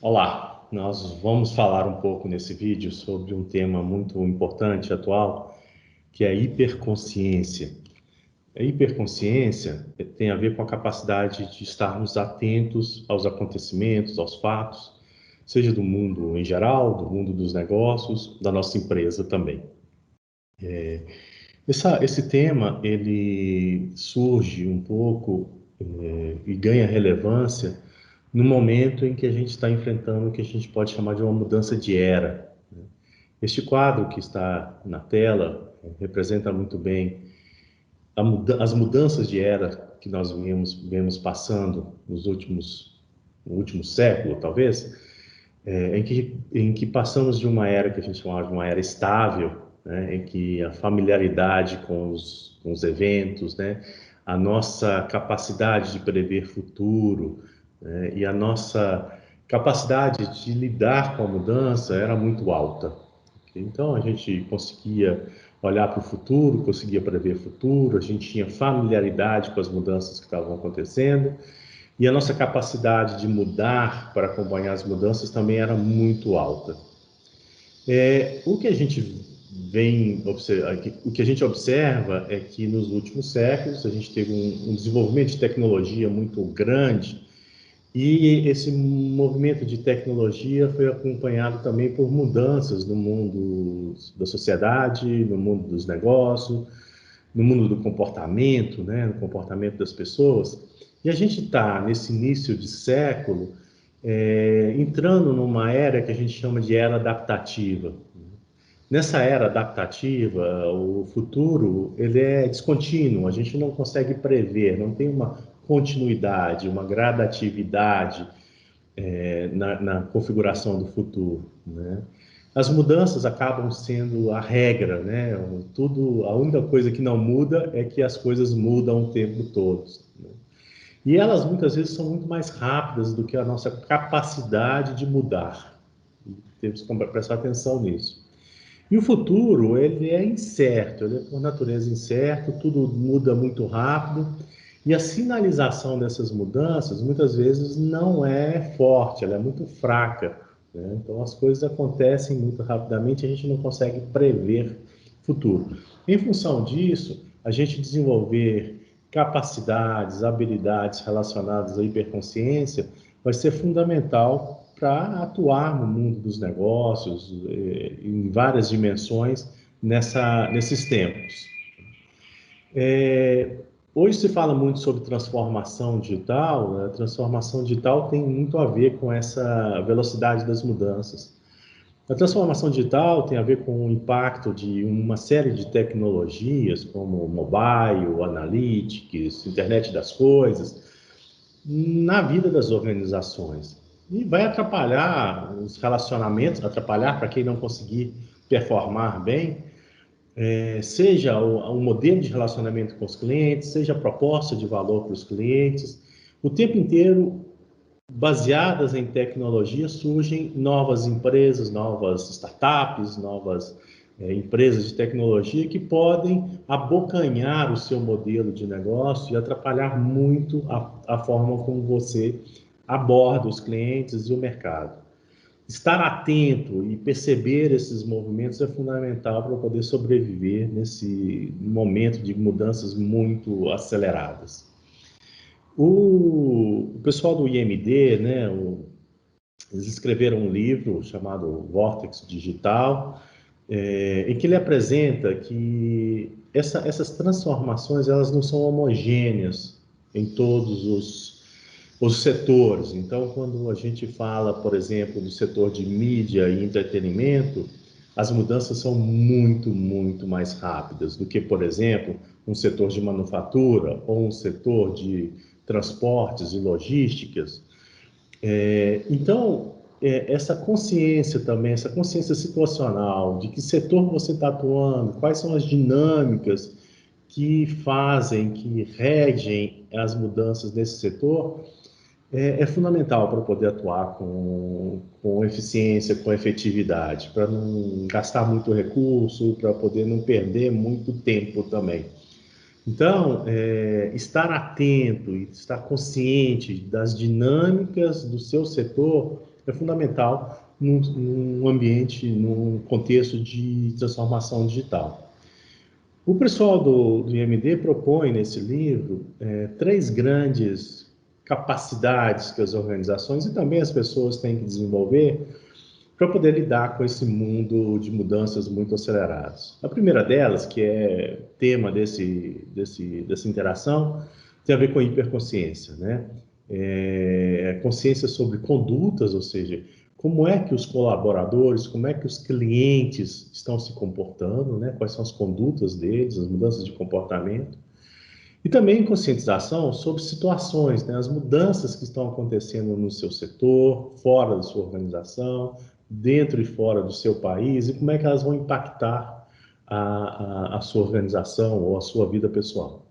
Olá, nós vamos falar um pouco nesse vídeo sobre um tema muito importante, atual, que é a hiperconsciência. A hiperconsciência tem a ver com a capacidade de estarmos atentos aos acontecimentos, aos fatos, seja do mundo em geral, do mundo dos negócios, da nossa empresa também. Esse tema, ele surge um pouco e ganha relevância no momento em que a gente está enfrentando o que a gente pode chamar de uma mudança de era. Este quadro que está na tela representa muito bem as mudanças de era que nós vemos passando no último século, talvez, em que passamos de uma era que a gente chamava de uma era estável, né, em que a familiaridade com os eventos, né, a nossa capacidade de prever futuro, né, e a nossa capacidade de lidar com a mudança era muito alta. Então a gente conseguia olhar para o futuro, conseguia prever o futuro, a gente tinha familiaridade com as mudanças que estavam acontecendo, e a nossa capacidade de mudar para acompanhar as mudanças também era muito alta. O que a gente o que a gente observa é que nos últimos séculos a gente teve um desenvolvimento de tecnologia muito grande, e esse movimento de tecnologia foi acompanhado também por mudanças no mundo da sociedade, no mundo dos negócios, no mundo do comportamento, né, no comportamento das pessoas. E a gente está, nesse início de século, entrando numa era que a gente chama de era adaptativa. Nessa era adaptativa, o futuro ele é descontínuo, a gente não consegue prever, não tem uma continuidade, uma gradatividade na configuração do futuro, né? As mudanças acabam sendo a regra, né? A única coisa que não muda é que as coisas mudam o tempo todo, né? E elas muitas vezes são muito mais rápidas do que a nossa capacidade de mudar. Temos que prestar atenção nisso. E o futuro, ele é incerto, ele é por natureza incerto, tudo muda muito rápido, e a sinalização dessas mudanças, muitas vezes, não é forte, ela é muito fraca, né? Então, as coisas acontecem muito rapidamente, a gente não consegue prever futuro. Em função disso, a gente desenvolver capacidades, habilidades relacionadas à hiperconsciência vai ser fundamental para atuar no mundo dos negócios, em várias dimensões, nesses tempos. Hoje se fala muito sobre transformação digital, né? A transformação digital tem muito a ver com essa velocidade das mudanças. A transformação digital tem a ver com o impacto de uma série de tecnologias, como mobile, analytics, internet das coisas, na vida das organizações. E vai atrapalhar os relacionamentos, atrapalhar para quem não conseguir performar bem, seja o modelo de relacionamento com os clientes, seja a proposta de valor para os clientes. O tempo inteiro, baseadas em tecnologia, surgem novas empresas, novas startups, novas empresas de tecnologia que podem abocanhar o seu modelo de negócio e atrapalhar muito a forma como você aborda os clientes e o mercado. Estar atento e perceber esses movimentos é fundamental para poder sobreviver nesse momento de mudanças muito aceleradas. O pessoal do IMD, né, eles escreveram um livro chamado Vortex Digital, em que ele apresenta que essas transformações elas não são homogêneas em todos os setores. Então, quando a gente fala, por exemplo, do setor de mídia e entretenimento, as mudanças são muito, muito mais rápidas do que, por exemplo, um setor de manufatura ou um setor de transportes e logísticas. Então, essa consciência também, essa consciência situacional de que setor você está atuando, quais são as dinâmicas que fazem, que regem as mudanças nesse setor, é fundamental para poder atuar com eficiência, com efetividade, para não gastar muito recurso, para poder não perder muito tempo também. Então, estar atento e estar consciente das dinâmicas do seu setor é fundamental num ambiente, num contexto de transformação digital. O pessoal do IMD propõe nesse livro três grandes capacidades que as organizações e também as pessoas têm que desenvolver para poder lidar com esse mundo de mudanças muito aceleradas. A primeira delas, que é tema dessa interação, tem a ver com hiperconsciência, né? Consciência sobre condutas, ou seja, como é que os colaboradores, como é que os clientes estão se comportando, né? Quais são as condutas deles, as mudanças de comportamento. E também conscientização sobre situações, né? As mudanças que estão acontecendo no seu setor, fora da sua organização, dentro e fora do seu país, e como é que elas vão impactar a sua organização ou a sua vida pessoal.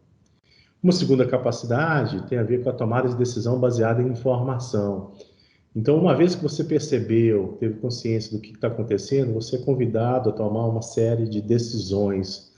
Uma segunda capacidade tem a ver com a tomada de decisão baseada em informação. Então, uma vez que você percebeu, teve consciência do que está acontecendo, você é convidado a tomar uma série de decisões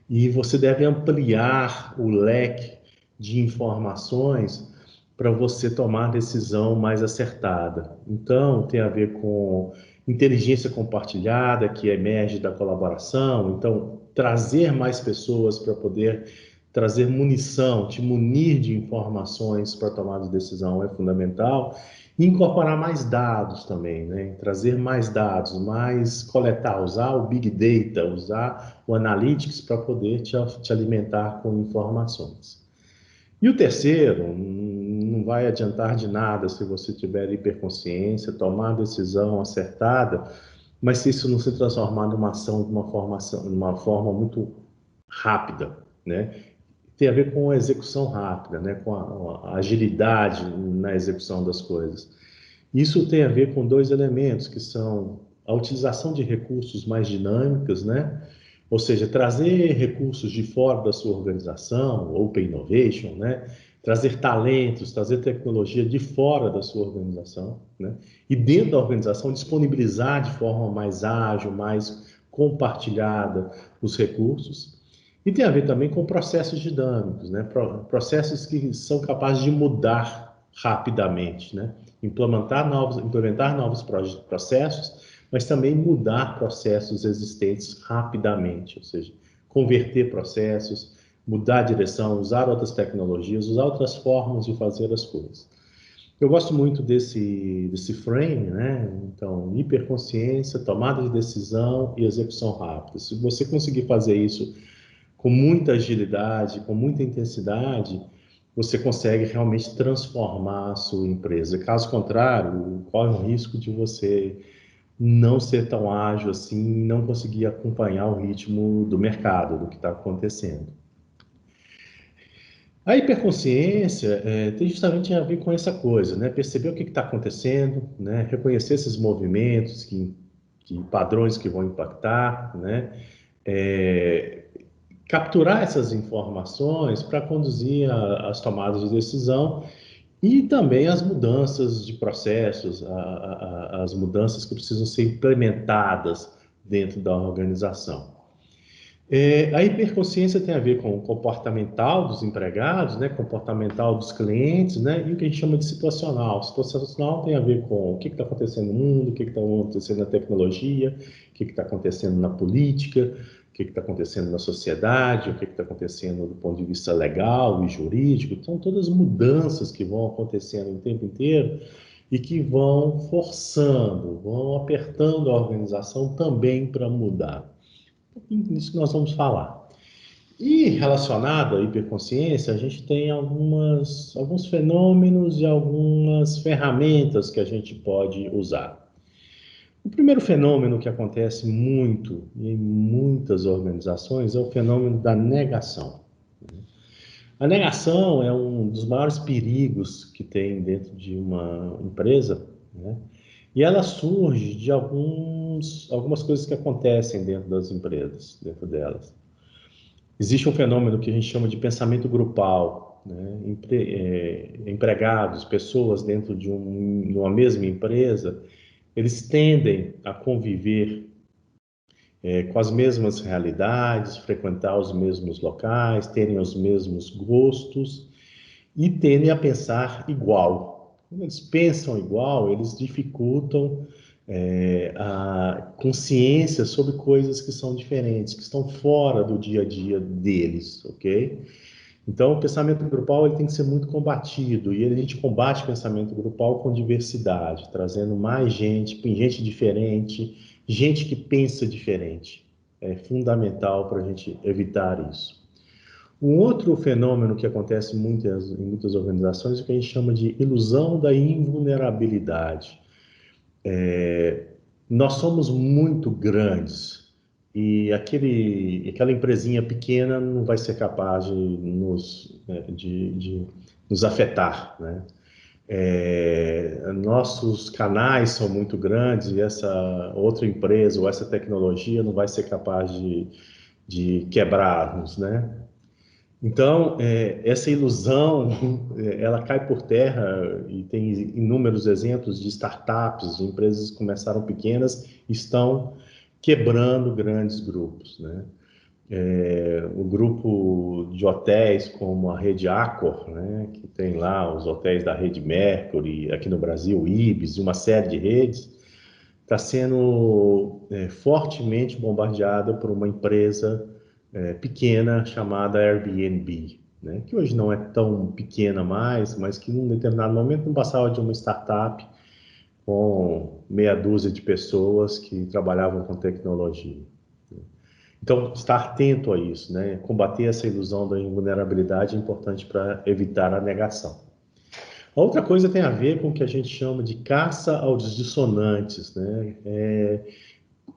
e você deve ampliar o leque de informações para você tomar a decisão mais acertada. Então, tem a ver com inteligência compartilhada, que emerge da colaboração. Então, trazer mais pessoas para poder trazer munição, te munir de informações para tomar de decisão é fundamental. E incorporar mais dados também, né? Trazer mais dados, mais coletar, usar o Big Data, usar o Analytics para poder te alimentar com informações. E o terceiro, não vai adiantar de nada se você tiver hiperconsciência, tomar a decisão acertada, mas se isso não se transformar numa ação de uma forma muito rápida, né? Tem a ver com a execução rápida, né? Com a agilidade na execução das coisas. Isso tem a ver com dois elementos, que são a utilização de recursos mais dinâmicos, né? Ou seja, trazer recursos de fora da sua organização, Open Innovation, né? Trazer talentos, trazer tecnologia de fora da sua organização, né? E dentro da organização disponibilizar de forma mais ágil, mais compartilhada os recursos. E tem a ver também com processos dinâmicos, né? Processos que são capazes de mudar rapidamente, né? Implementar novos processos, mas também mudar processos existentes rapidamente, ou seja, converter processos, mudar a direção, usar outras tecnologias, usar outras formas de fazer as coisas. Eu gosto muito desse frame, né? Então, hiperconsciência, tomada de decisão e execução rápida. Se você conseguir fazer isso com muita agilidade, com muita intensidade, você consegue realmente transformar a sua empresa. Caso contrário, corre o risco de você não ser tão ágil assim e não conseguir acompanhar o ritmo do mercado, do que está acontecendo. A hiperconsciência tem justamente a ver com essa coisa, né? Perceber o que está acontecendo, né? Reconhecer esses movimentos, padrões que vão impactar, né? Capturar essas informações para conduzir as tomadas de decisão e também as mudanças de processos, as mudanças que precisam ser implementadas dentro da organização. A hiperconsciência tem a ver com o comportamental dos empregados, né, comportamental dos clientes, né, e o que a gente chama de situacional. Situacional tem a ver com o que está acontecendo no mundo, o que está acontecendo na tecnologia, o que está acontecendo na política, o que está acontecendo na sociedade, o que está acontecendo do ponto de vista legal e jurídico. Então, todas as mudanças que vão acontecendo o tempo inteiro e que vão forçando, vão apertando a organização também para mudar. Isso que nós vamos falar. E relacionado à hiperconsciência, a gente tem alguns fenômenos e algumas ferramentas que a gente pode usar. O primeiro fenômeno que acontece muito em muitas organizações é o fenômeno da negação. A negação é um dos maiores perigos que tem dentro de uma empresa, né? E ela surge de algumas coisas que acontecem dentro das empresas, dentro delas. Existe um fenômeno que a gente chama de pensamento grupal, né? Empregados, pessoas dentro de uma mesma empresa, eles tendem a conviver com as mesmas realidades, frequentar os mesmos locais, terem os mesmos gostos e tendem a pensar igual. Quando eles pensam igual, eles dificultam a consciência sobre coisas que são diferentes, que estão fora do dia a dia deles, ok? Então, o pensamento grupal ele tem que ser muito combatido, e a gente combate o pensamento grupal com diversidade, trazendo mais gente, gente diferente, gente que pensa diferente. É fundamental para a gente evitar isso. Um outro fenômeno que acontece em muitas organizações é o que a gente chama de ilusão da invulnerabilidade. Nós somos muito grandes e aquela empresinha pequena não vai ser capaz de nos afetar, né? Nossos canais são muito grandes e essa outra empresa ou essa tecnologia não vai ser capaz de quebrar-nos, né? Então, essa ilusão, ela cai por terra e tem inúmeros exemplos de startups, de empresas que começaram pequenas, estão quebrando grandes grupos, né? O grupo de hotéis como a rede Accor, né, que tem lá os hotéis da rede Mercury, aqui no Brasil, Ibis, e uma série de redes, está sendo fortemente bombardeada por uma empresa pequena chamada Airbnb, né? Que hoje não é tão pequena mais, mas que em um determinado momento não passava de uma startup com meia dúzia de pessoas que trabalhavam com tecnologia. Então, estar atento a isso, né? Combater essa ilusão da invulnerabilidade é importante para evitar a negação. A outra coisa tem a ver com o que a gente chama de caça aos dissonantes, né?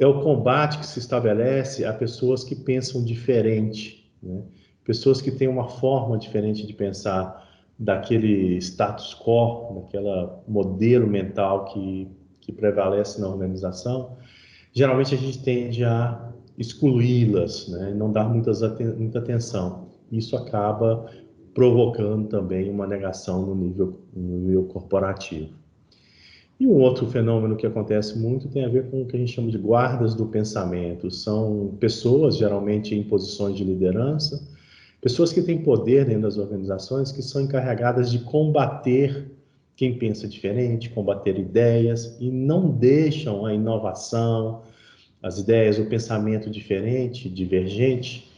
É o combate que se estabelece a pessoas que pensam diferente, né? Pessoas que têm uma forma diferente de pensar daquele status quo, daquela modelo mental que prevalece na organização. Geralmente a gente tende a excluí-las, né? Não dar muita atenção. Isso acaba provocando também uma negação no nível corporativo. E um outro fenômeno que acontece muito tem a ver com o que a gente chama de guardas do pensamento. São pessoas, geralmente em posições de liderança, pessoas que têm poder dentro das organizações, que são encarregadas de combater quem pensa diferente, combater ideias e não deixam a inovação, as ideias, o pensamento diferente, divergente,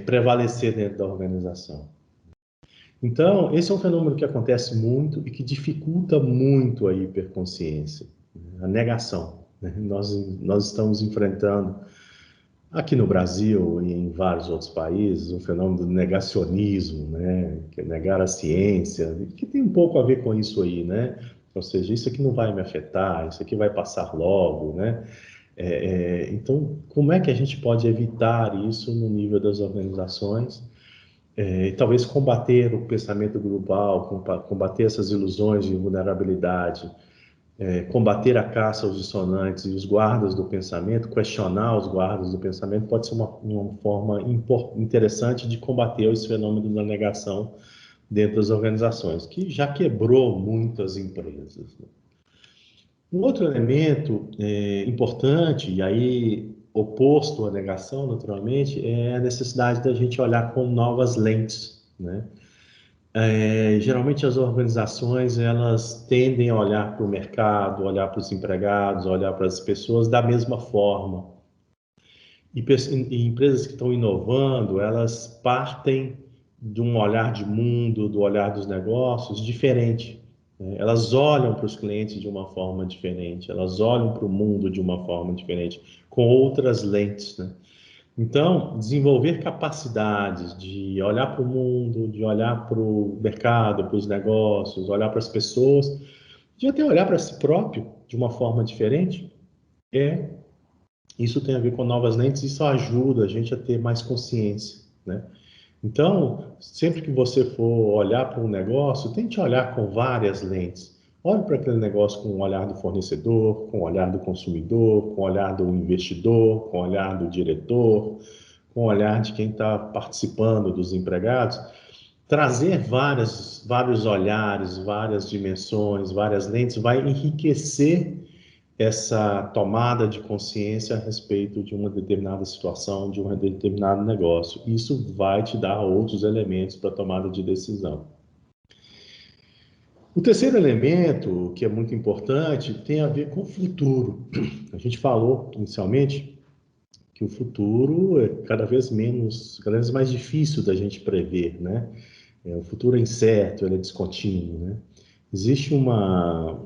prevalecer dentro da organização. Então, esse é um fenômeno que acontece muito e que dificulta muito a hiperconsciência, né? A negação, né? Nós estamos enfrentando, aqui no Brasil e em vários outros países, um fenômeno do negacionismo, né? Que é negar a ciência, que tem um pouco a ver com isso aí, né? Ou seja, isso aqui não vai me afetar, isso aqui vai passar logo, né? Então, como é que a gente pode evitar isso no nível das organizações? E talvez combater o pensamento global, combater essas ilusões de vulnerabilidade, combater a caça aos dissonantes e os guardas do pensamento, questionar os guardas do pensamento, pode ser uma forma interessante de combater esse fenômeno da negação dentro das organizações, que já quebrou muitas empresas, né? Um outro elemento importante, e aí oposto à negação, naturalmente, é a necessidade da gente olhar com novas lentes, né? Geralmente as organizações elas tendem a olhar para o mercado, olhar para os empregados, olhar para as pessoas da mesma forma. E empresas que estão inovando, elas partem de um olhar de mundo, do olhar dos negócios diferente, né? Elas olham para os clientes de uma forma diferente, elas olham para o mundo de uma forma diferente, com outras lentes, né? Então, desenvolver capacidades de olhar para o mundo, de olhar para o mercado, para os negócios, olhar para as pessoas, de até olhar para si próprio de uma forma diferente, é isso tem a ver com novas lentes, isso ajuda a gente a ter mais consciência, né? Então, sempre que você for olhar para um negócio, tente olhar com várias lentes. Olhe para aquele negócio com o olhar do fornecedor, com o olhar do consumidor, com o olhar do investidor, com o olhar do diretor, com o olhar de quem está participando, dos empregados. Trazer vários olhares, várias dimensões, várias lentes vai enriquecer essa tomada de consciência a respeito de uma determinada situação, de um determinado negócio. Isso vai te dar outros elementos para a tomada de decisão. O terceiro elemento, que é muito importante, tem a ver com o futuro. A gente falou inicialmente que o futuro é cada vez mais difícil da gente prever, né? O futuro é incerto, ele é descontínuo, né? Existe uma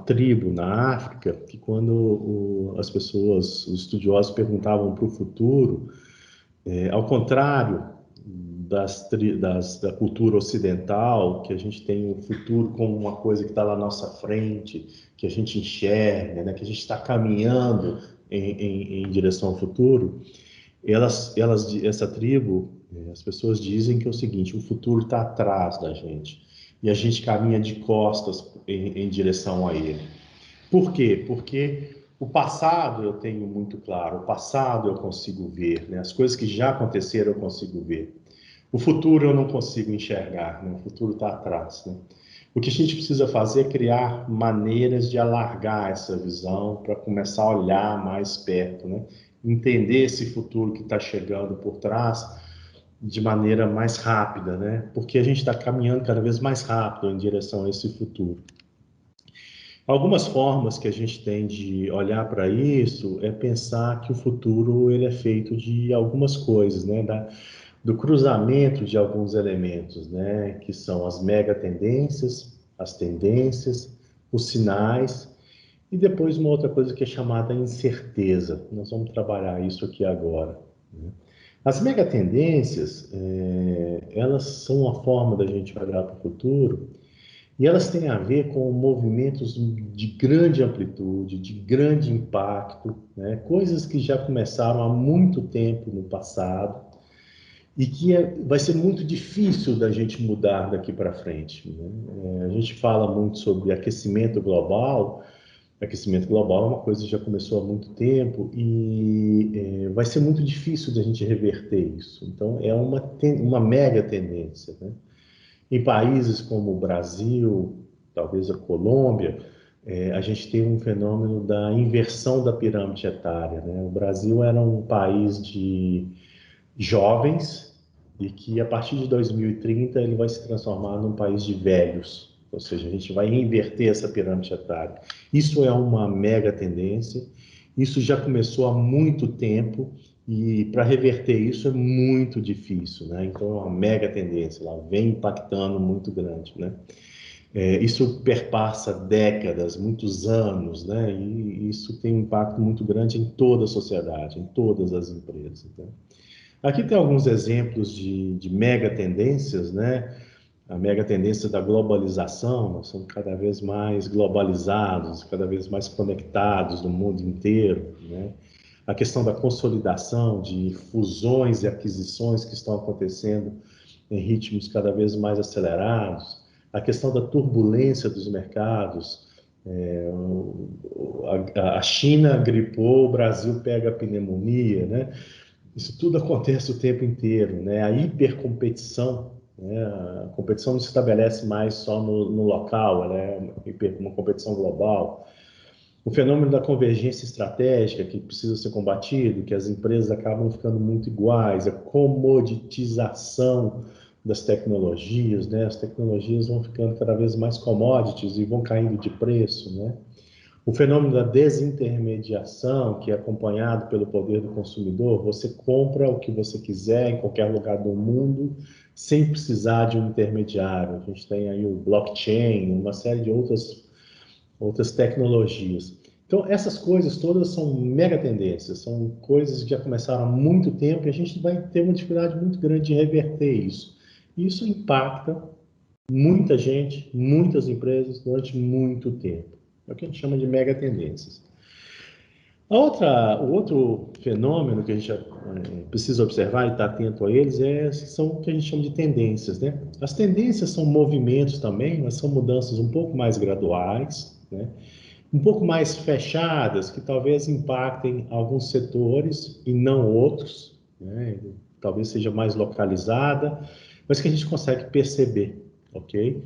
tribo na África que quando as pessoas, os estudiosos perguntavam para o futuro, ao contrário da cultura ocidental, que a gente tem o futuro como uma coisa que está lá na nossa frente, que a gente enxerga, né? Que a gente está caminhando em direção ao futuro, essa tribo, as pessoas dizem que é o seguinte: o futuro está atrás da gente e a gente caminha de costas em direção a ele. Por quê? Porque o passado eu tenho muito claro, o passado eu consigo ver, né? As coisas que já aconteceram eu consigo ver. O futuro eu não consigo enxergar, né? O futuro está atrás, né? O que a gente precisa fazer é criar maneiras de alargar essa visão para começar a olhar mais perto, né? Entender esse futuro que está chegando por trás de maneira mais rápida, né? Porque a gente está caminhando cada vez mais rápido em direção a esse futuro. Algumas formas que a gente tem de olhar para isso é pensar que o futuro ele é feito de algumas coisas, né? Do cruzamento de alguns elementos, né? Que são as mega tendências, as tendências, os sinais e depois uma outra coisa que é chamada incerteza. Nós vamos trabalhar isso aqui agora, né? As mega tendências, elas são uma forma da gente olhar para o futuro e elas têm a ver com movimentos de grande amplitude, de grande impacto, né? Coisas que já começaram há muito tempo no passado e que vai ser muito difícil da gente mudar daqui para frente, né? A gente fala muito sobre aquecimento global. Aquecimento global é uma coisa que já começou há muito tempo e vai ser muito difícil da gente reverter isso. Então, é uma mega tendência, né? Em países como o Brasil, talvez a Colômbia, a gente tem um fenômeno da inversão da pirâmide etária, né? O Brasil era um país de jovens e que a partir de 2030 ele vai se transformar num país de velhos, ou seja, a gente vai inverter essa pirâmide etária. Isso é uma mega tendência, isso já começou há muito tempo e para reverter isso é muito difícil, né? Então é uma mega tendência, ela vem impactando muito grande, né? Isso perpassa décadas, muitos anos, né? E isso tem um impacto muito grande em toda a sociedade, em todas as empresas, né? Aqui tem alguns exemplos de mega tendências, né? A mega tendência da globalização, nós somos cada vez mais globalizados, cada vez mais conectados no mundo inteiro, né? A questão da consolidação de fusões e aquisições que estão acontecendo em ritmos cada vez mais acelerados, a questão da turbulência dos mercados, a China gripou, o Brasil pega a pneumonia, né? Isso tudo acontece o tempo inteiro, né? A hipercompetição, né? A competição não se estabelece mais só no local, ela é uma competição global. O fenômeno da convergência estratégica que precisa ser combatido, que as empresas acabam ficando muito iguais, a comoditização das tecnologias, né? As tecnologias vão ficando cada vez mais commodities e vão caindo de preço, né? O fenômeno da desintermediação, que é acompanhado pelo poder do consumidor, você compra o que você quiser em qualquer lugar do mundo, sem precisar de um intermediário. A gente tem aí o blockchain, uma série de outras tecnologias. Então, essas coisas todas são mega tendências, são coisas que já começaram há muito tempo e a gente vai ter uma dificuldade muito grande de reverter isso. Isso impacta muita gente, muitas empresas durante muito tempo. É o que a gente chama de mega tendências. O outro fenômeno que a gente precisa observar e estar atento a eles são o que a gente chama de tendências, né? As tendências são movimentos também, mas são mudanças um pouco mais graduais, né? Um pouco mais fechadas, que talvez impactem alguns setores e não outros, né? Talvez seja mais localizada, mas que a gente consegue perceber, ok?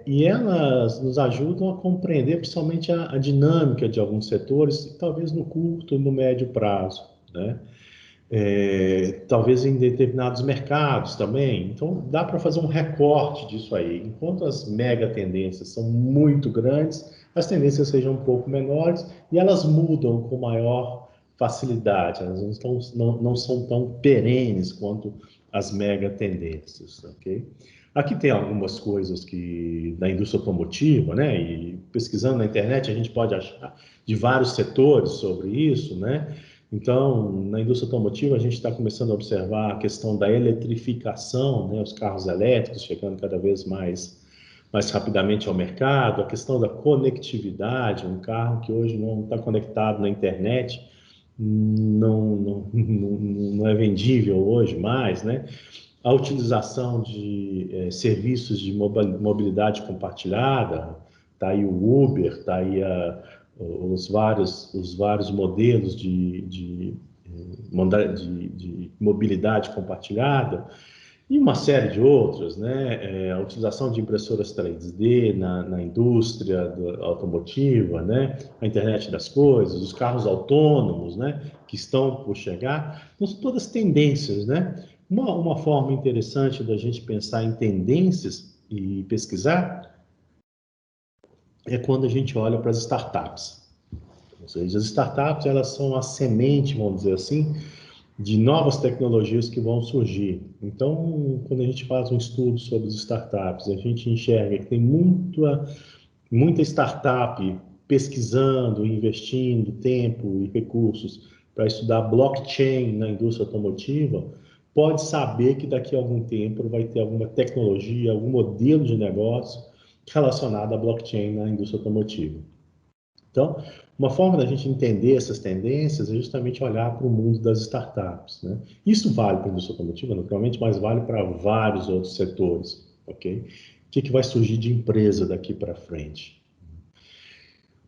E elas nos ajudam a compreender principalmente a dinâmica de alguns setores, talvez no curto e no médio prazo, né? talvez em determinados mercados também. Então, dá para fazer um recorte disso aí. Enquanto as mega tendências são muito grandes, as tendências sejam um pouco menores e elas mudam com maior facilidade. Elas não são tão perenes quanto as mega tendências, ok? Aqui tem algumas coisas que da indústria automotiva, né? E pesquisando na internet a gente pode achar de vários setores sobre isso, né? Então, na indústria automotiva, a gente está começando a observar a questão da eletrificação, né, os carros elétricos chegando cada vez mais rapidamente ao mercado, a questão da conectividade, um carro que hoje não está conectado na internet, não é vendível hoje mais, né? A utilização de serviços de mobilidade compartilhada, está aí o Uber, está aí os vários modelos de mobilidade compartilhada e uma série de outras, né? A utilização de impressoras 3D na indústria automotiva, né? A internet das coisas, os carros autônomos, né? Que estão por chegar. Então, são todas tendências, né? Uma forma interessante da gente pensar em tendências e pesquisar é quando a gente olha para as startups. Ou seja, as startups, elas são a semente, vamos dizer assim, de novas tecnologias que vão surgir. Então, quando a gente faz um estudo sobre as startups, a gente enxerga que tem muita startup pesquisando, investindo tempo e recursos para estudar blockchain na indústria automotiva, pode saber que daqui a algum tempo vai ter alguma tecnologia, algum modelo de negócio relacionado à blockchain na indústria automotiva. Então, uma forma da gente entender essas tendências é justamente olhar para o mundo das startups, né? Isso vale para a indústria automotiva, naturalmente, mas vale para vários outros setores, ok? O que vai surgir de empresa daqui para frente?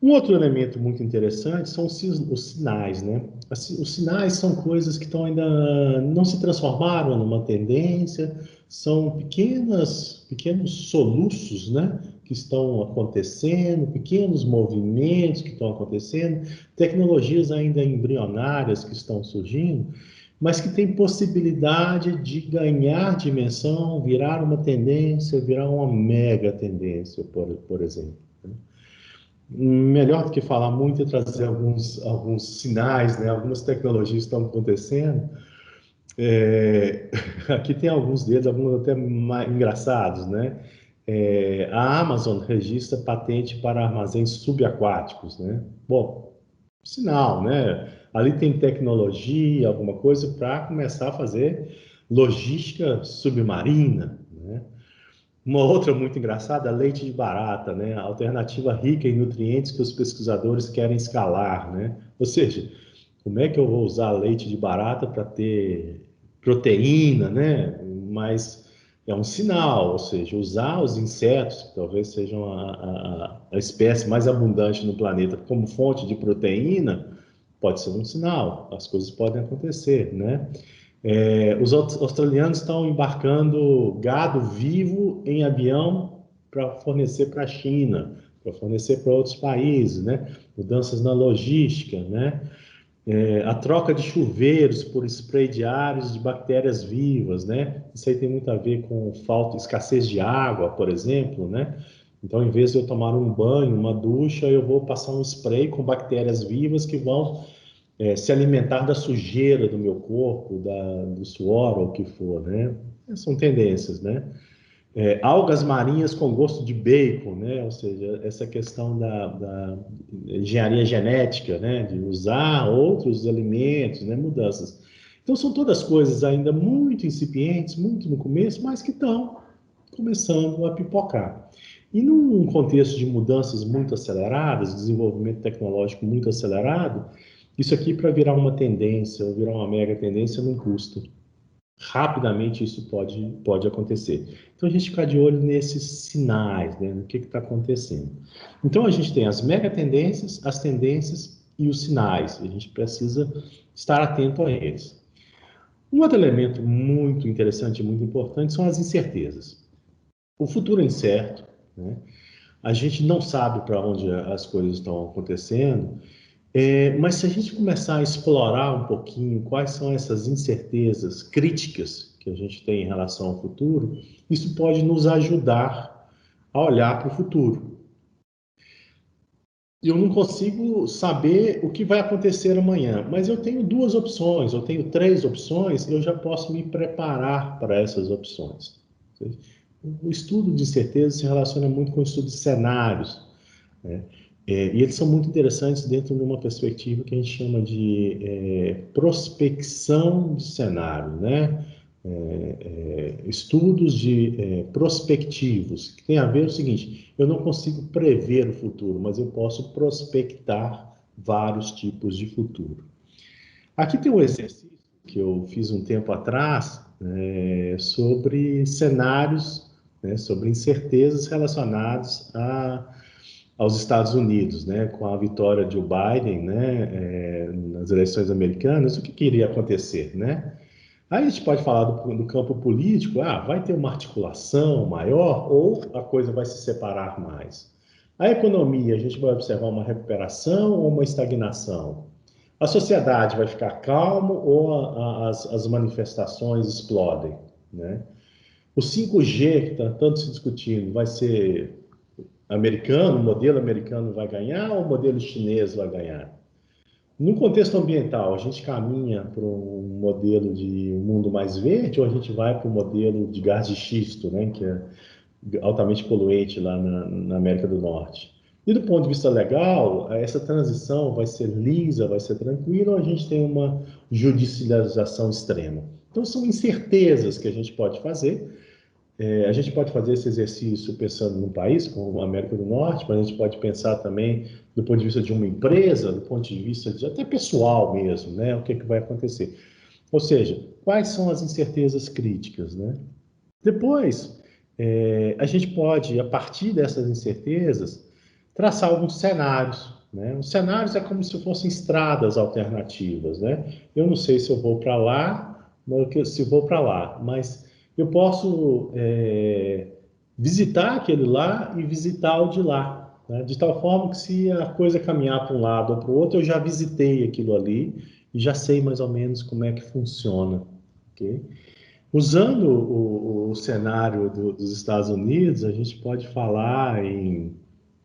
Um outro elemento muito interessante são os sinais, né? Os sinais são coisas que estão ainda não se transformaram numa tendência, são pequenos soluços, né? Que estão acontecendo, pequenos movimentos que estão acontecendo, tecnologias ainda embrionárias que estão surgindo, mas que têm possibilidade de ganhar dimensão, virar uma tendência, virar uma mega tendência, por exemplo. Melhor do que falar muito é trazer alguns sinais, né? Algumas tecnologias estão acontecendo. Aqui tem alguns deles, alguns até mais engraçados, né? A Amazon registra patente para armazéns subaquáticos, né? Bom, sinal, né? Ali tem tecnologia, alguma coisa para começar a fazer logística submarina, né? Uma outra muito engraçada, leite de barata, né? A alternativa rica em nutrientes que os pesquisadores querem escalar, né? Ou seja, como é que eu vou usar leite de barata para ter proteína, né? Mas é um sinal, ou seja, usar os insetos, que talvez sejam a espécie mais abundante no planeta, como fonte de proteína, pode ser um sinal. As coisas podem acontecer, né? Os australianos estão embarcando gado vivo em avião para fornecer para a China, para fornecer para outros países, né? Mudanças na logística, né? A troca de chuveiros por spray diários de bactérias vivas, né? Isso aí tem muito a ver com escassez de água, por exemplo, né? Então, em vez de eu tomar um banho, uma ducha, eu vou passar um spray com bactérias vivas que vão se alimentar da sujeira do meu corpo, do suor ou o que for, né? São tendências, né? Algas marinhas com gosto de bacon, né? Ou seja, essa questão da engenharia genética, né? De usar outros alimentos, né? Mudanças. Então, são todas coisas ainda muito incipientes, muito no começo, mas que estão começando a pipocar. E num contexto de mudanças muito aceleradas, desenvolvimento tecnológico muito acelerado, isso aqui para virar uma tendência, ou virar uma mega tendência, não custa. Rapidamente isso pode acontecer. Então a gente fica de olho nesses sinais, né, no que está acontecendo. Então a gente tem as mega tendências, as tendências e os sinais. A gente precisa estar atento a eles. Um outro elemento muito interessante e muito importante são as incertezas. O futuro é incerto, né? A gente não sabe para onde as coisas estão acontecendo Mas se a gente começar a explorar um pouquinho quais são essas incertezas críticas que a gente tem em relação ao futuro, isso pode nos ajudar a olhar para o futuro. Eu não consigo saber o que vai acontecer amanhã, mas eu tenho duas opções, eu tenho três opções, eu já posso me preparar para essas opções. O estudo de incerteza se relaciona muito com o estudo de cenários, né? E eles são muito interessantes dentro de uma perspectiva que a gente chama de prospecção de cenário, né? Estudos de prospectivos, que tem a ver com o seguinte: eu não consigo prever o futuro, mas eu posso prospectar vários tipos de futuro. Aqui tem um exercício que eu fiz um tempo atrás, sobre cenários, né, sobre incertezas relacionadas aos Estados Unidos, né, com a vitória de Joe Biden, né, nas eleições americanas. O que iria acontecer, né? Aí a gente pode falar do campo político, vai ter uma articulação maior ou a coisa vai se separar mais? A economia, a gente vai observar uma recuperação ou uma estagnação? A sociedade vai ficar calma ou as manifestações explodem, né? O 5G, que está tanto se discutindo, vai ser americano, o modelo americano vai ganhar ou o modelo chinês vai ganhar? No contexto ambiental, a gente caminha para um modelo de um mundo mais verde ou a gente vai para o modelo de gás de xisto, né, que é altamente poluente lá na América do Norte? E do ponto de vista legal, essa transição vai ser lisa, vai ser tranquila ou a gente tem uma judicialização extrema? Então, são incertezas que a gente pode fazer. A gente pode fazer esse exercício pensando num país como a América do Norte, mas a gente pode pensar também do ponto de vista de uma empresa, do ponto de vista de até pessoal mesmo, né? O que vai acontecer? Ou seja, quais são as incertezas críticas, né? Depois, a gente pode, a partir dessas incertezas, traçar alguns cenários, né? Os cenários é como se fossem estradas alternativas, né? Eu não sei se eu vou para lá, se vou para lá, mas eu posso visitar aquele lá e visitar o de lá, né? De tal forma que se a coisa caminhar para um lado ou para o outro, eu já visitei aquilo ali e já sei mais ou menos como é que funciona, ok? Usando o cenário dos Estados Unidos, a gente pode falar em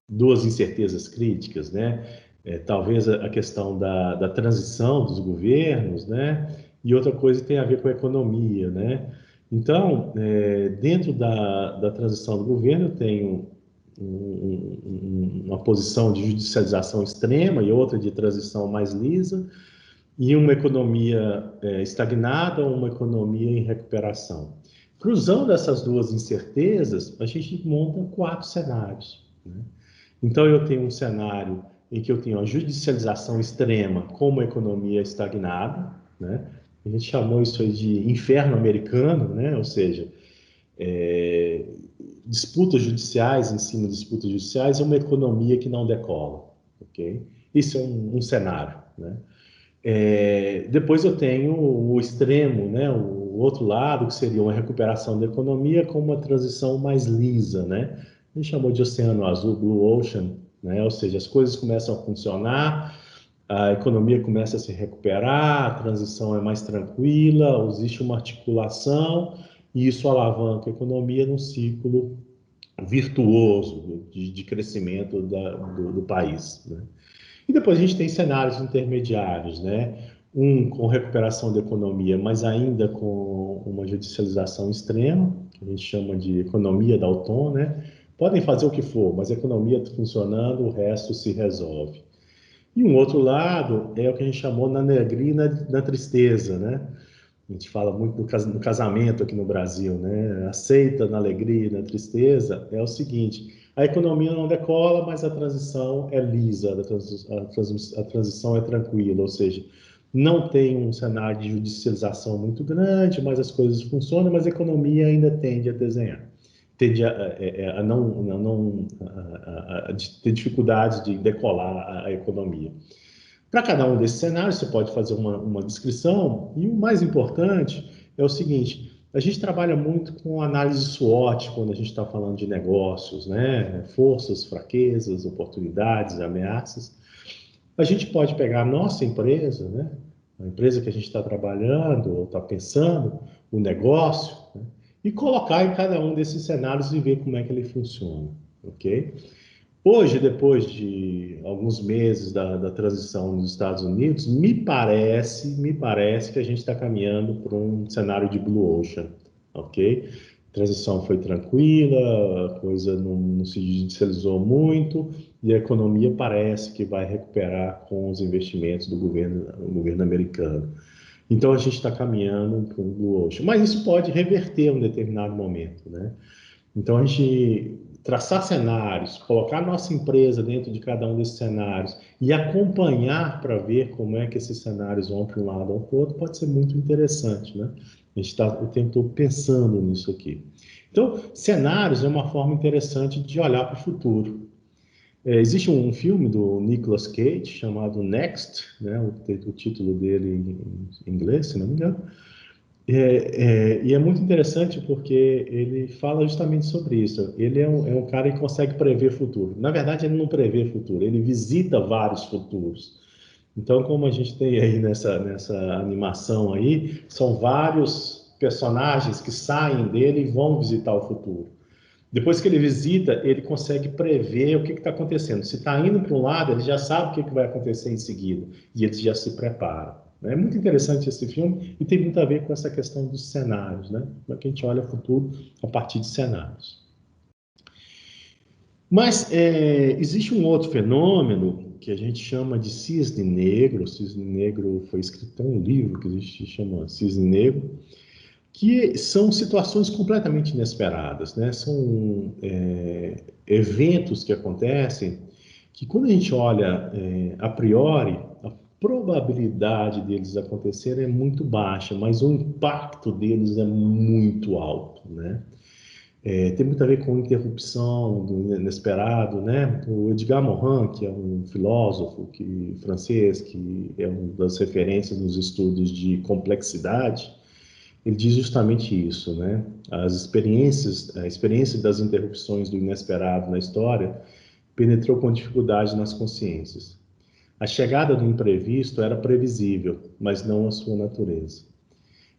duas incertezas críticas, né? Talvez a questão da transição dos governos, né? E outra coisa que tem a ver com a economia, né? Então, dentro da transição do governo, eu tenho uma posição de judicialização extrema e outra de transição mais lisa, e uma economia estagnada ou uma economia em recuperação. Cruzando essas duas incertezas, a gente monta quatro cenários, né? Então, eu tenho um cenário em que eu tenho a judicialização extrema com uma economia estagnada, né? A gente chamou isso aí de inferno americano, né? Ou seja, é, disputas judiciais em cima de disputas judiciais e uma economia que não decola, ok? Isso é um cenário, né? Depois eu tenho o extremo, né? O outro lado, que seria uma recuperação da economia com uma transição mais lisa, né? A gente chamou de oceano azul, Blue Ocean, né? Ou seja, as coisas começam a funcionar, a economia começa a se recuperar, a transição é mais tranquila, existe uma articulação e isso alavanca a economia num ciclo virtuoso de crescimento do país, né? E depois a gente tem cenários intermediários, né? Um com recuperação da economia, mas ainda com uma judicialização extrema, que a gente chama de economia Dalton, né? Podem fazer o que for, mas a economia está funcionando, o resto se resolve. E um outro lado é o que a gente chamou na negrina da tristeza, né? A gente fala muito do casamento aqui no Brasil, né? Aceita na alegria e na tristeza é o seguinte: a economia não decola, mas a transição é lisa, a transição é tranquila, ou seja, não tem um cenário de judicialização muito grande, mas as coisas funcionam, mas a economia ainda tende a desenhar, tende a não a ter dificuldades de decolar a economia. Para cada um desses cenários, você pode fazer uma descrição, e o mais importante é o seguinte: a gente trabalha muito com análise SWOT quando a gente está falando de negócios, né? Forças, fraquezas, oportunidades, ameaças. A gente pode pegar a nossa empresa, né? A empresa que a gente está trabalhando ou está pensando, o negócio, né? E colocar em cada um desses cenários e ver como é que ele funciona, ok? Hoje, depois de alguns meses da transição nos Estados Unidos, me parece que a gente está caminhando para um cenário de Blue Ocean, ok? A transição foi tranquila, a coisa não se judicializou muito e a economia parece que vai recuperar com os investimentos do governo americano. Então a gente está caminhando para um Blue Ocean, mas isso pode reverter em um determinado momento, né? Então, a gente traçar cenários, colocar nossa empresa dentro de cada um desses cenários e acompanhar para ver como é que esses cenários vão para um lado ou para o outro pode ser muito interessante, né? A gente está o tempo todo pensando nisso aqui. Então, cenários é uma forma interessante de olhar para o futuro. Existe um filme do Nicolas Cage chamado Next, né? O título dele em inglês, se não me engano, e é muito interessante porque ele fala justamente sobre isso. Ele é um cara que consegue prever futuro. Na verdade, ele não prevê futuro, ele visita vários futuros. Então, como a gente tem aí nessa animação aí, são vários personagens que saem dele e vão visitar o futuro. Depois que ele visita, ele consegue prever o que está acontecendo. Se está indo para um lado, ele já sabe o que vai acontecer em seguida e ele já se prepara. É muito interessante esse filme e tem muito a ver com essa questão dos cenários, né? Como é que a gente olha o futuro a partir de cenários. Mas existe um outro fenômeno que a gente chama de cisne negro. O cisne negro foi escrito um livro que se chama Cisne Negro, que são situações completamente inesperadas, né? São eventos que acontecem que, quando a gente olha a priori, a probabilidade deles acontecerem é muito baixa, mas o impacto deles é muito alto, né? Tem muito a ver com interrupção do inesperado, né? O Edgar Morin, que é um filósofo francês, que é uma das referências nos estudos de complexidade, ele diz justamente isso, né? A experiência das interrupções do inesperado na história penetrou com dificuldade nas consciências. A chegada do imprevisto era previsível, mas não a sua natureza.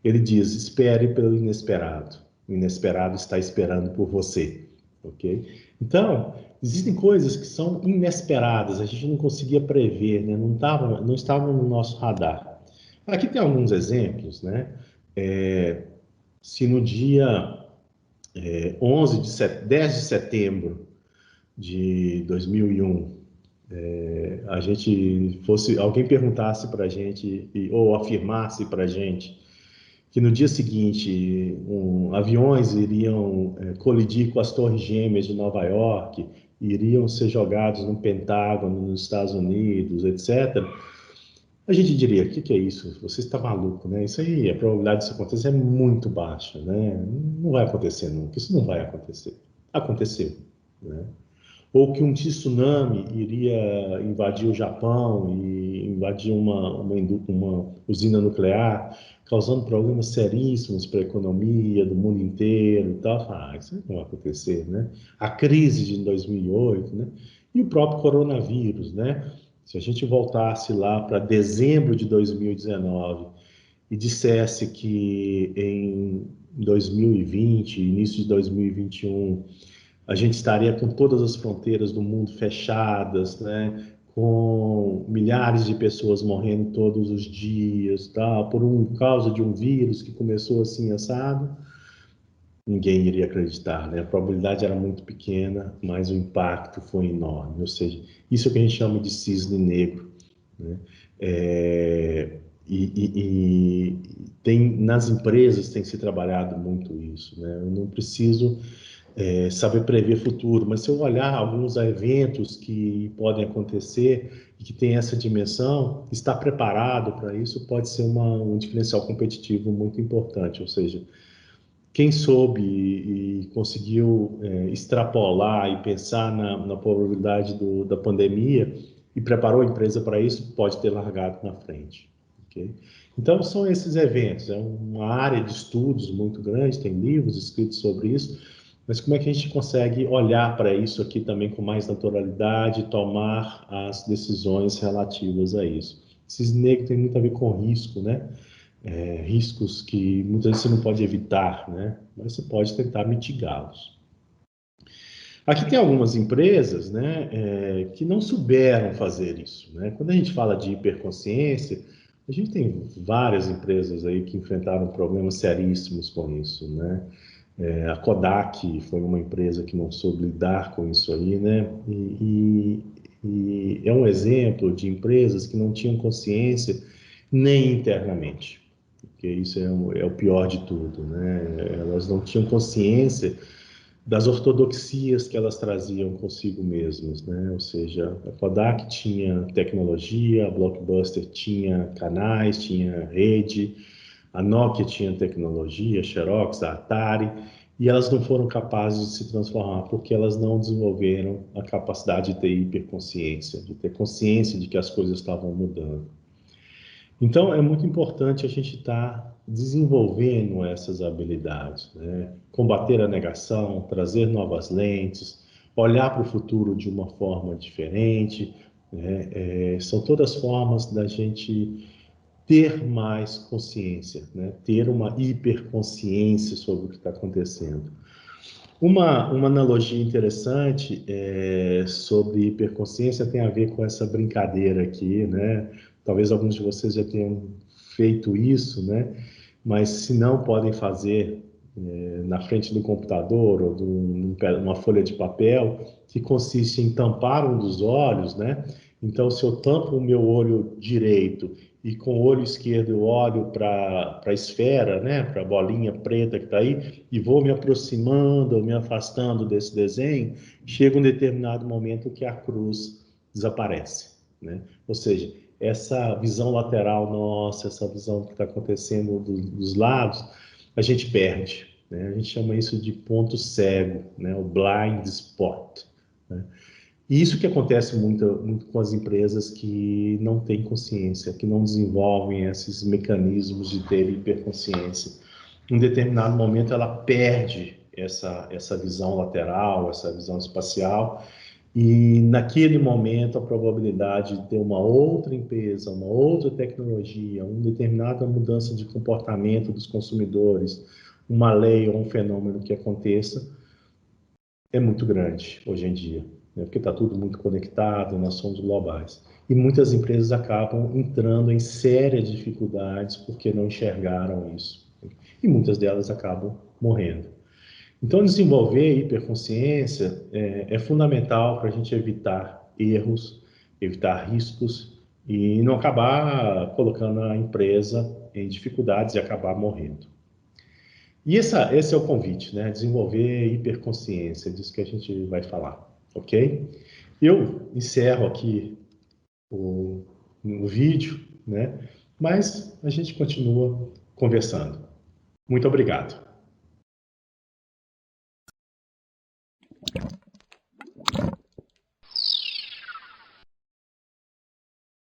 Ele diz: espere pelo inesperado. O inesperado está esperando por você, ok? Então, existem coisas que são inesperadas, a gente não conseguia prever, né? Não estavam no nosso radar. Aqui tem alguns exemplos, né? Se no dia 10 de setembro de 2001, alguém perguntasse para a gente, ou afirmasse para a gente, que no dia seguinte aviões iriam colidir com as Torres Gêmeas de Nova York, iriam ser jogados no Pentágono, nos Estados Unidos, etc., a gente diria: o que é isso? Você está maluco, né? Isso aí, a probabilidade disso acontecer é muito baixa, né? Não vai acontecer nunca, isso não vai acontecer. Aconteceu, né? Ou que um tsunami iria invadir o Japão e invadir uma usina nuclear, causando problemas seríssimos para a economia do mundo inteiro e tal. Isso não vai acontecer, né? A crise de 2008, né? E o próprio coronavírus, né? Se a gente voltasse lá para dezembro de 2019 e dissesse que em 2020, início de 2021, a gente estaria com todas as fronteiras do mundo fechadas, né? Com milhares de pessoas morrendo todos os dias, tá? Por causa de um vírus que começou assim assado, ninguém iria acreditar, né? A probabilidade era muito pequena, mas o impacto foi enorme. Ou seja, isso é o que a gente chama de cisne negro, né? Nas empresas tem se trabalhado muito isso, né? Eu não preciso saber prever futuro, mas se eu olhar alguns eventos que podem acontecer e que tem essa dimensão, estar preparado para isso pode ser um diferencial competitivo muito importante. Ou seja, quem soube e conseguiu extrapolar e pensar na probabilidade da pandemia e preparou a empresa para isso, pode ter largado na frente. Okay? Então, são esses eventos. É uma área de estudos muito grande, tem livros escritos sobre isso, mas como é que a gente consegue olhar para isso aqui também com mais naturalidade e tomar as decisões relativas a isso. Cisne negro tem muito a ver com risco, né? Riscos que muitas vezes você não pode evitar, né? Mas você pode tentar mitigá-los. Aqui tem algumas empresas, né, que não souberam fazer isso, né? Quando a gente fala de hiperconsciência, a gente tem várias empresas aí que enfrentaram problemas seríssimos com isso, né? A Kodak foi uma empresa que não soube lidar com isso aí, né? E é um exemplo de empresas que não tinham consciência nem internamente, porque isso é o pior de tudo, né? Elas não tinham consciência das ortodoxias que elas traziam consigo mesmas, né? Ou seja, a Kodak tinha tecnologia, a Blockbuster tinha canais, tinha rede, a Nokia tinha tecnologia, a Xerox, a Atari, e elas não foram capazes de se transformar porque elas não desenvolveram a capacidade de ter hiperconsciência, de ter consciência de que as coisas estavam mudando. Então, é muito importante a gente estar desenvolvendo essas habilidades, né? Combater a negação, trazer novas lentes, olhar para o futuro de uma forma diferente, né? São todas formas da gente ter mais consciência, né? Ter uma hiperconsciência sobre o que está acontecendo. Uma analogia interessante sobre hiperconsciência tem a ver com essa brincadeira aqui, né? Talvez alguns de vocês já tenham feito isso, né? Mas se não, podem fazer na frente do computador ou de uma folha de papel, que consiste em tampar um dos olhos, né? Então, se eu tampo o meu olho direito e com o olho esquerdo eu olho para a esfera, né? Para a bolinha preta que está aí, e vou me aproximando ou me afastando desse desenho, chega um determinado momento que a cruz desaparece, né? Ou seja, essa visão lateral nossa, essa visão que está acontecendo dos lados, a gente perde, né? A gente chama isso de ponto cego, né? O blind spot, né? E isso que acontece muito com as empresas que não têm consciência, que não desenvolvem esses mecanismos de ter hiperconsciência. Em um determinado momento, ela perde essa visão lateral, essa visão espacial, e naquele momento a probabilidade de ter uma outra empresa, uma outra tecnologia, uma determinada mudança de comportamento dos consumidores, uma lei ou um fenômeno que aconteça, é muito grande hoje em dia, né? Porque está tudo muito conectado, nós somos globais. E muitas empresas acabam entrando em sérias dificuldades porque não enxergaram isso. E muitas delas acabam morrendo. Então, desenvolver hiperconsciência é fundamental para a gente evitar erros, evitar riscos e não acabar colocando a empresa em dificuldades e acabar morrendo. E esse é o convite, né? Desenvolver hiperconsciência, disso que a gente vai falar, ok? Eu encerro aqui o vídeo, né? Mas a gente continua conversando. Muito obrigado.